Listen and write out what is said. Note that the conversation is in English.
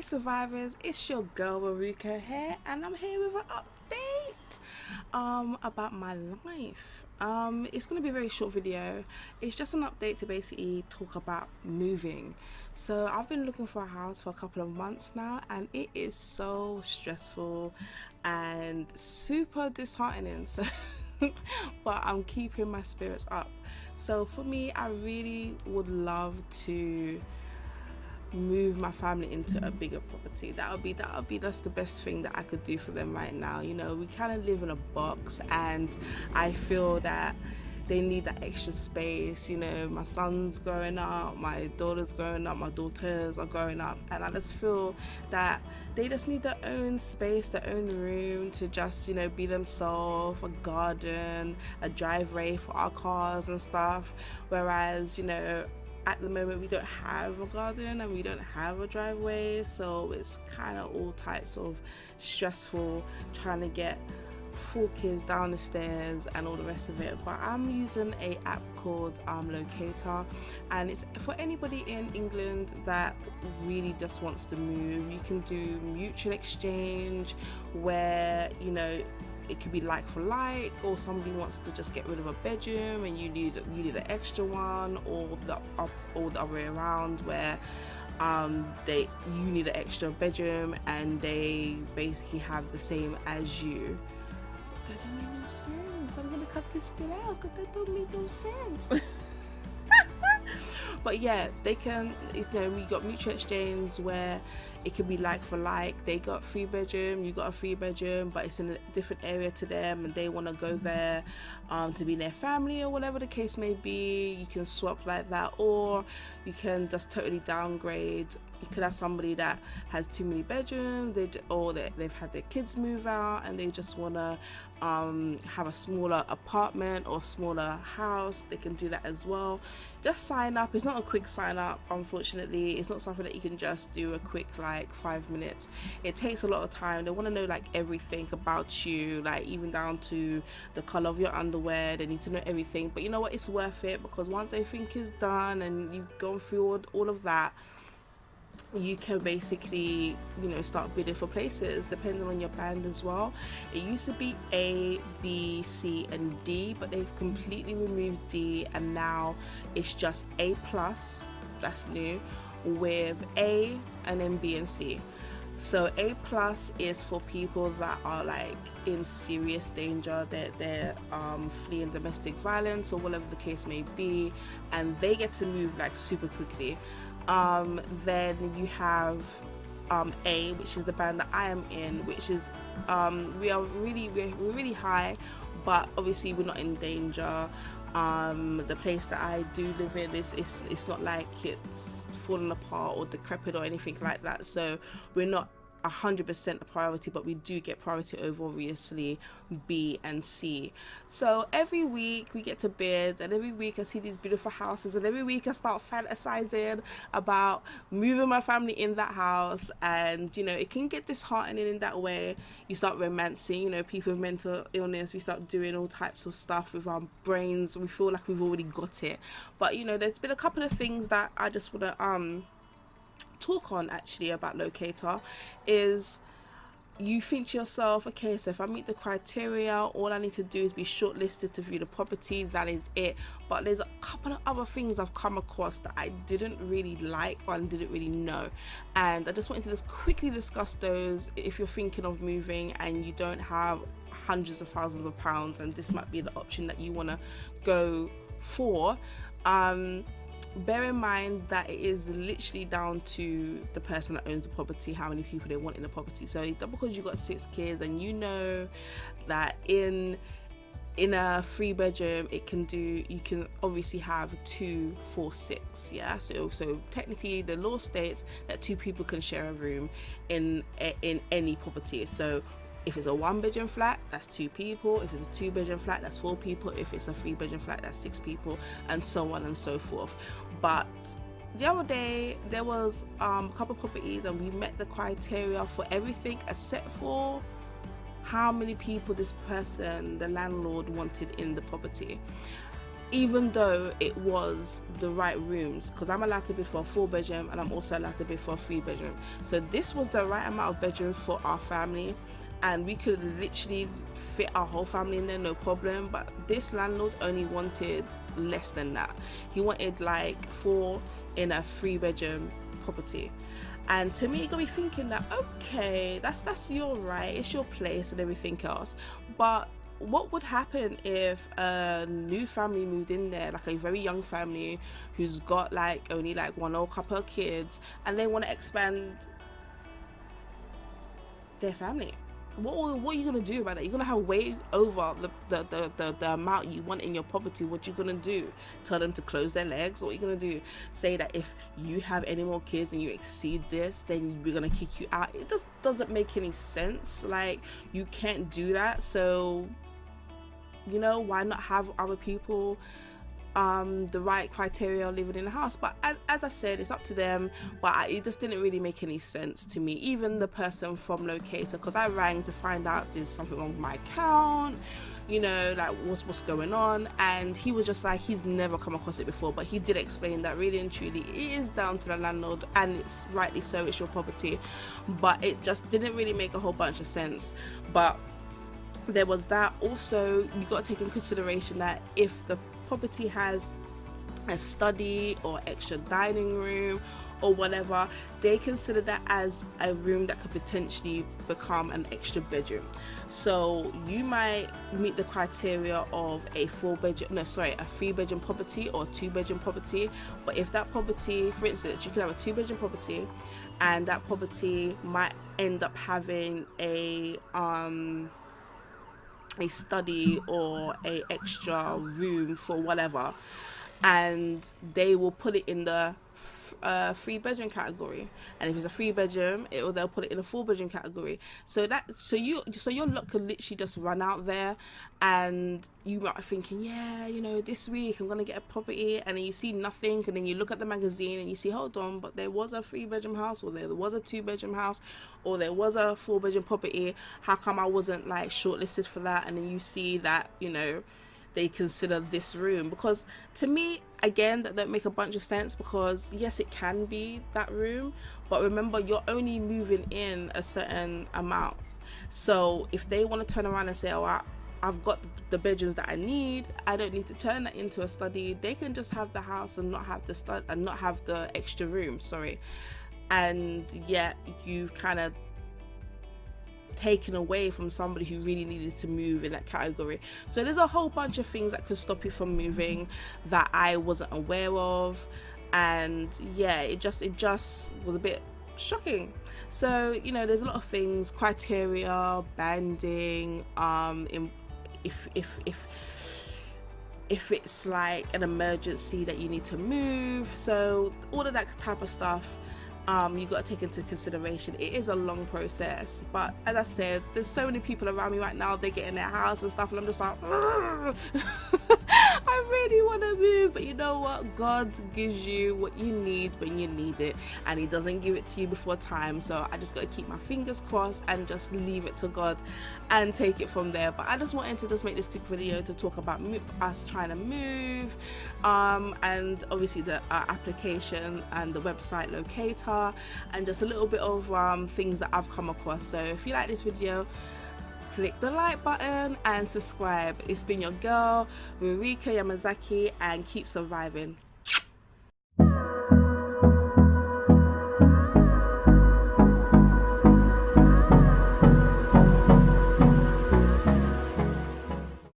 Hey survivors, it's your girl Ruriko here, and I'm here with an update about my life. It's gonna be a very short video. It's just an update to basically talk about moving. So I've been looking for a house for a couple of months now, and it is so stressful and super disheartening. So but I'm keeping my spirits up. So for me, I really would love to move my family into a bigger property. That would be just the best thing that I could do for them right now. You know, we kind of live in a box, and I feel that they need that extra space. You know, my son's growing up, my daughter's growing up, my daughters are growing up, and I just feel that they just need their own space, their own room to just, you know, be themselves, a garden, a driveway for our cars and stuff. Whereas, you know, at the moment we don't have a garden and we don't have a driveway, so it's kind of all types of stressful trying to get 4 kids down the stairs and all the rest of it. But I'm using a app called Locata, and it's for anybody in England that really just wants to move. You can do mutual exchange where, you know, it could be like for like, or somebody wants to just get rid of a bedroom and you need an extra one, or the other way around where you need an extra bedroom and they basically have the same as you. That don't make no sense. I'm gonna cut this bit out because that don't make no sense. But yeah, they can, you know, we got mutual exchange where it could be like for like. They got 3 bedroom, you got a 3 bedroom, but it's in a different area to them and they want to go there to be their family or whatever the case may be. You can swap like that, or you can just totally downgrade. You could have somebody that has too many bedrooms, they've had their kids move out and they just want to have a smaller apartment or smaller house. They can do that as well. Just sign up. It's not a quick sign up, unfortunately. It's not something that you can just do a quick like 5 minutes. It takes a lot of time. They want to know like everything about you, like even down to the color of your underwear. They need to know everything. But you know what, it's worth it, because once everything is done and you've gone through all of that, you can basically, you know, start bidding for places depending on your band as well. It used to be A, B, C and D, but they've completely removed D, and now it's just A plus. That's new, with A and then B and C. So A plus is for people that are like in serious danger, they're fleeing domestic violence or whatever the case may be, and they get to move like super quickly. Then you have A, which is the band that I am in, which is we're really high, but obviously we're not in danger. The place that I do live in it's not like it's fallen apart or decrepit or anything like that, so we're not 100% a priority, but we do get priority over obviously B and C. So every week we get to bid, and every week I see these beautiful houses, and every week I start fantasizing about moving my family in that house. And you know, it can get disheartening in that way. You start romancing, you know, people with mental illness, we start doing all types of stuff with our brains. We feel like we've already got it. But you know, there's been a couple of things that I just want to talk on actually about Locator. Is you think to yourself, okay, so if I meet the criteria, all I need to do is be shortlisted to view the property, that is it. But there's a couple of other things I've come across that I didn't really like or I didn't really know, and I just wanted to just quickly discuss those. If you're thinking of moving and you don't have hundreds of thousands of pounds, and this might be the option that you want to go for, bear in mind that it is literally down to the person that owns the property, how many people they want in the property. So because you've got 6 kids and you know that in a 3-bedroom you can obviously have 2, 4, 6, yeah. So technically the law states that 2 people can share a room in any property. So if it's a 1-bedroom flat, that's 2 people. If it's a 2-bedroom flat, that's 4 people. If it's a 3-bedroom flat, that's 6 people, and so on and so forth. But the other day there was a couple of properties and we met the criteria for everything except for how many people this person, the landlord, wanted in the property. even though it was the right rooms, because I'm allowed to bid for a 4-bedroom and I'm also allowed to bid for a 3-bedroom. So this was the right amount of bedrooms for our family, and we could literally fit our whole family in there, no problem. But this landlord only wanted less than that. He wanted like 4 in a 3-bedroom property. And to me, it got me thinking that, okay, that's your right, it's your place and everything else, but what would happen if a new family moved in there, like a very young family who's got like only like 1 or a couple of kids, and they want to expand their family? What are you gonna do about it? You're gonna have way over the amount you want in your property. What you gonna do? Tell them to close their legs? What are you gonna do? Say that if you have any more kids and you exceed this, then we're gonna kick you out? It just doesn't make any sense. Like, you can't do that. So, you know, why not have other people the right criteria living in the house? But as I said, it's up to them, but it just didn't really make any sense to me. Even the person from Locator, because I rang to find out there's something wrong with my account, you know, like what's going on, and he was just like, he's never come across it before. But he did explain that really and truly it is down to the landlord, and it's rightly so, it's your property. But it just didn't really make a whole bunch of sense. But there was that. Also, you got to take in consideration that if the property has a study or extra dining room or whatever, they consider that as a room that could potentially become an extra bedroom. So you might meet the criteria of a 3-bedroom property or a 2-bedroom property, but if that property, for instance, you could have a 2-bedroom property and that property might end up having a study or a extra room for whatever, and they will put it in the 3-bedroom category. And if it's a 3-bedroom, they'll put it in a 4-bedroom category. So your luck could literally just run out there, and you might be thinking, yeah, you know, this week I'm gonna get a property, and then you see nothing, and then you look at the magazine and you see, hold on, but there was a 3-bedroom house, or there was a 2-bedroom house, or there was a 4-bedroom property. How come I wasn't like shortlisted for that? And then you see that, you know, they consider this room. Because to me, again, that don't make a bunch of sense, because yes, it can be that room, but remember, you're only moving in a certain amount. So if they want to turn around and say, oh, I've got the bedrooms that I need, I don't need to turn that into a study, they can just have the house and not have the stud and not have the extra room, and yet you've kind of taken away from somebody who really needed to move in that category. So there's a whole bunch of things that could stop you from moving that I wasn't aware of, and yeah, it just was a bit shocking. So, you know, there's a lot of things, criteria, banding, if it's like an emergency that you need to move, so all of that type of stuff. You got to take into consideration. It is a long process, but as I said, there's so many people around me right now, they get in their house and stuff, and I'm just like I really want to move. But you know what, God gives you what you need when you need it, and he doesn't give it to you before time. So I just got to keep my fingers crossed and just leave it to God and take it from there. But I just wanted to just make this quick video to talk about us trying to move, and obviously the application and the website Locator, and just a little bit of things that I've come across. So if you like this video, click the like button and subscribe. It's been your girl Ruriko Yamazaki, and keep surviving.